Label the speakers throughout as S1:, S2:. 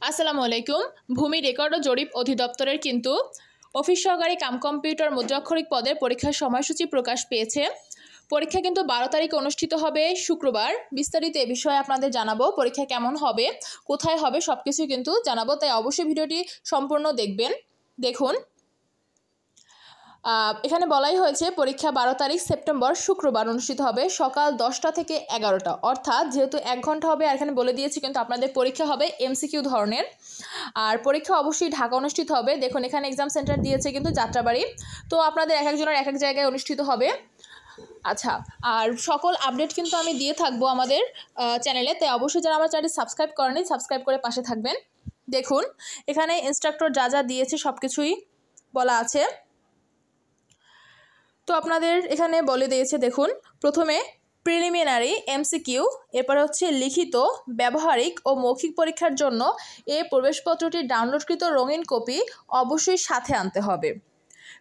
S1: আসসালামু আলাইকুম। ভূমি রেকর্ড ও জরিপ অধিদপ্তরের কিন্তু অফিস সহকারী কাম কম্পিউটার মুদ্রাক্ষরিক পদের পরীক্ষার সময়সূচি প্রকাশ পেয়েছে। পরীক্ষা কিন্তু 12 তারিখে অনুষ্ঠিত হবে শুক্রবার। বিস্তারিত এ বিষয়ে আপনাদের জানাবো, পরীক্ষা কেমন হবে, কোথায় হবে, সব কিছু কিন্তু জানাবো, তাই অবশ্যই ভিডিওটি সম্পূর্ণ দেখবেন। দেখুন, এখানে বলাই হয়েছে পরীক্ষা 12 তারিখ সেপ্টেম্বর শুক্রবার অনুষ্ঠিত হবে সকাল 10টা থেকে 11টা, অর্থাৎ যেহেতু 1 ঘন্টা হবে আর এখানে বলে দিয়েছি কিন্তু আপনাদের পরীক্ষা হবে এমসিকিউ ধরনের। আর পরীক্ষা অবশ্যই ঢাকা অনুষ্ঠিত হবে। দেখুন এখানে এক্সাম সেন্টার দিয়েছে কিন্তু যাত্রাবাড়ি, তো আপনাদের এক একজনের এক এক জায়গায় অনুষ্ঠিত হবে। আচ্ছা, আর সকল আপডেট কিন্তু আমি দিয়ে থাকবো আমাদের চ্যানেলে, তাই অবশ্যই যারা আমার চ্যানেলটি সাবস্ক্রাইব করেনি সাবস্ক্রাইব করে পাশে থাকবেন। দেখুন এখানে ইনস্ট্রাক্টর যা যা দিয়েছে সব কিছুই বলা আছে। তো আপনাদের এখানে বলে দিয়েছে, দেখুন প্রথমে প্রিলিমিনারি এমসিকিউ, এরপরে হচ্ছে লিখিত, ব্যবহারিক ও মৌখিক পরীক্ষার জন্য এই প্রবেশপত্রটির ডাউনলোডকৃত রঙিন কপি অবশ্যই সাথে আনতে হবে।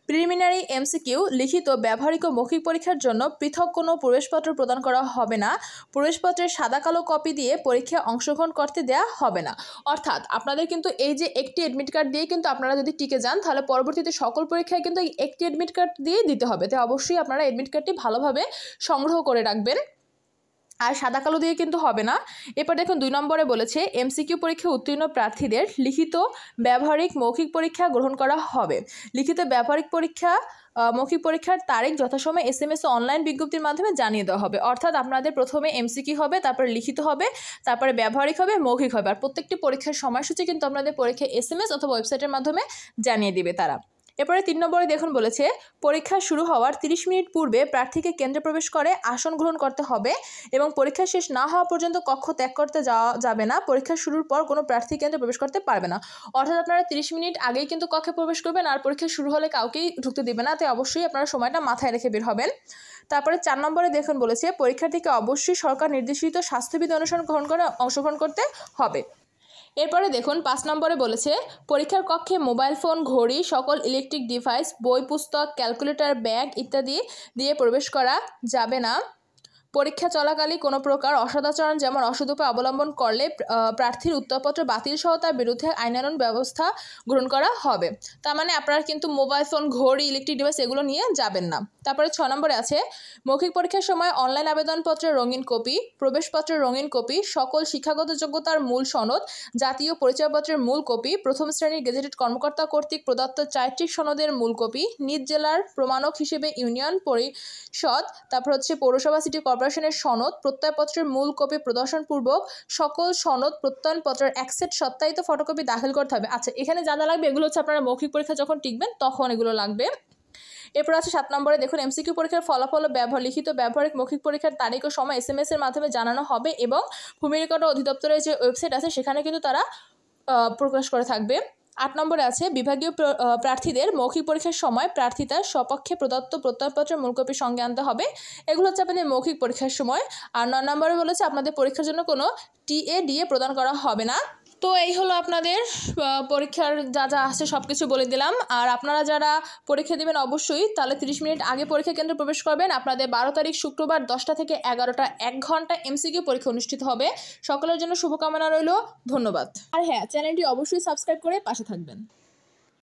S1: প্রিলিমিনারি এমসিকিউ, লিখিত, ব্যবহারিক ও মৌখিক পরীক্ষার জন্য পৃথক কোনো প্রবেশপত্র প্রদান করা হবে না। প্রবেশপত্রের সাদা কালো কপি দিয়ে পরীক্ষায় অংশগ্রহণ করতে দেওয়া হবে না। অর্থাৎ আপনাদের কিন্তু এই যে একটি অ্যাডমিট কার্ড দিয়ে কিন্তু আপনারা যদি টিকে যান তাহলে পরবর্তীতে সকল পরীক্ষায় কিন্তু এই একটি অ্যাডমিট কার্ড দিয়েই দিতে হবে, তাই অবশ্যই আপনারা অ্যাডমিট কার্ডটি ভালোভাবে সংগ্রহ করে রাখবেন, আর সাদা কালো দিয়ে কিন্তু হবে না। এরপর দেখুন 2 নম্বরে বলেছে এমসিকিউ পরীক্ষায় উত্তীর্ণ প্রার্থীদের লিখিত, ব্যবহারিক, মৌখিক পরীক্ষা গ্রহণ করা হবে। লিখিত, ব্যবহারিক পরীক্ষা, মৌখিক পরীক্ষার তারিখ যথাসময়ে SMS ও অনলাইন বিজ্ঞপ্তির মাধ্যমে জানিয়ে দেওয়া হবে। অর্থাৎ আপনাদের প্রথমে এমসিকিউ হবে, তারপরে লিখিত হবে, তারপরে ব্যবহারিক হবে, মৌখিক হবে। আর প্রত্যেকটি পরীক্ষার সময়সূচি কিন্তু আপনাদের পরীক্ষায় SMS অথবা ওয়েবসাইটের মাধ্যমে জানিয়ে দিবে তারা। এরপরে 3 নম্বরে দেখুন বলেছে পরীক্ষা শুরু হওয়ার 30 মিনিট পূর্বে প্রার্থীকে কেন্দ্রে প্রবেশ করে আসন গ্রহণ করতে হবে এবং পরীক্ষা শেষ না হওয়া পর্যন্ত কক্ষ ত্যাগ করতে যাওয়া যাবে না। পরীক্ষা শুরুর পর কোনো প্রার্থী কেন্দ্রে প্রবেশ করতে পারবে না। অর্থাৎ আপনারা 30 মিনিট আগেই কিন্তু কক্ষে প্রবেশ করবেন, আর পরীক্ষা শুরু হলে কাউকেই ঢুকতে দিবে না, তাই অবশ্যই আপনারা সময়টা মাথায় রেখে বের হবেন। তারপরে 4 নম্বরে দেখুন বলেছে পরীক্ষার্থীকে অবশ্যই সরকার নির্দেশিত স্বাস্থ্যবিধি অনুসরণ গ্রহণ করে অংশগ্রহণ করতে হবে। এরপরে দেখুন 5 নম্বরে বলেছে পরীক্ষার কক্ষে মোবাইল ফোন, ঘড়ি, সকল ইলেকট্রিক ডিভাইস, বই, পুস্তক, ক্যালকুলেটর, ব্যাগ ইত্যাদি দিয়ে প্রবেশ করা যাবে না। পরীক্ষা চলাকালীন কোনো প্রকার অসদাচরণ যেমন অসৎ উপায় অবলম্বন করলে প্রার্থীর উত্তরপত্র বাতিল সহ তার বিরুদ্ধে আইনানুগ ব্যবস্থা গ্রহণ করা হবে। তার মানে আপনারা কিন্তু মোবাইল ফোন, ঘড়ি, ইলেকট্রিক ডিভাইস এগুলো নিয়ে যাবেন না। তারপরে 6 নম্বরে আছে মৌখিক পরীক্ষার সময় অনলাইন আবেদনপত্রের রঙিন কপি, প্রবেশপত্রের রঙিন কপি, সকল শিক্ষাগত যোগ্যতার মূল সনদ, জাতীয় পরিচয়পত্রের মূল কপি, প্রথম শ্রেণীর গেজেটেড কর্মকর্তা কর্তৃক প্রদত্ত চারিত্রিক সনদের মূল কপি, নিজ জেলার প্রমাণক হিসেবে ইউনিয়ন পরিষদ, তারপর হচ্ছে পৌরসভা, সিটি কর্পোরেশনের সনদ, প্রত্যয়পত্রের মূল কপি প্রদর্শনপূর্বক সকল সনদ প্রত্যয়নপত্রের এক সেট সত্যায়িত ফটোকপি দাখিল করতে হবে। আচ্ছা, এখানে যা যা লাগবে এগুলো হচ্ছে আপনারা মৌখিক পরীক্ষা যখন টিকবেন তখন এগুলো লাগবে। এরপর আছে 7 নম্বরে দেখুন এমসিকিউ পরীক্ষার ফলাফল লিখিত, ব্যবহারিক, মৌখিক পরীক্ষার তারিখ ও সময় SMS এর মাধ্যমে জানানো হবে এবং ভূমি রেকর্ড অধিদপ্তরের যে ওয়েবসাইট আছে সেখানে কিন্তু তারা প্রকাশ করে থাকবে। 8 নম্বরে আছে বিভাগীয় প্রার্থীদের মৌখিক পরীক্ষার সময় প্রার্থিতার সপক্ষে প্রদত্ত প্রত্যয়পত্রের মূল কপি সঙ্গে আনতে হবে। এগুলো হচ্ছে আপনাদের মৌখিক পরীক্ষার সময়। আর 9 নম্বরে বলেছে আপনাদের পরীক্ষার জন্য কোনো TA/DA প্রদান করা হবে না। তো এই হলো আপনাদের পরীক্ষার যা যা আছে সব কিছু বলে দিলাম। আর আপনারা যারা পরীক্ষা দেবেন অবশ্যই তাহলে 30 মিনিট আগে পরীক্ষা কেন্দ্রে প্রবেশ করবেন। আপনাদের 12 তারিখ শুক্রবার 10টা থেকে 11টা 1 ঘন্টা এমসিকিউ পরীক্ষা অনুষ্ঠিত হবে। সকলের জন্য শুভকামনা রইল। ধন্যবাদ। আর হ্যাঁ, চ্যানেলটি অবশ্যই সাবস্ক্রাইব করে পাশে থাকবেন।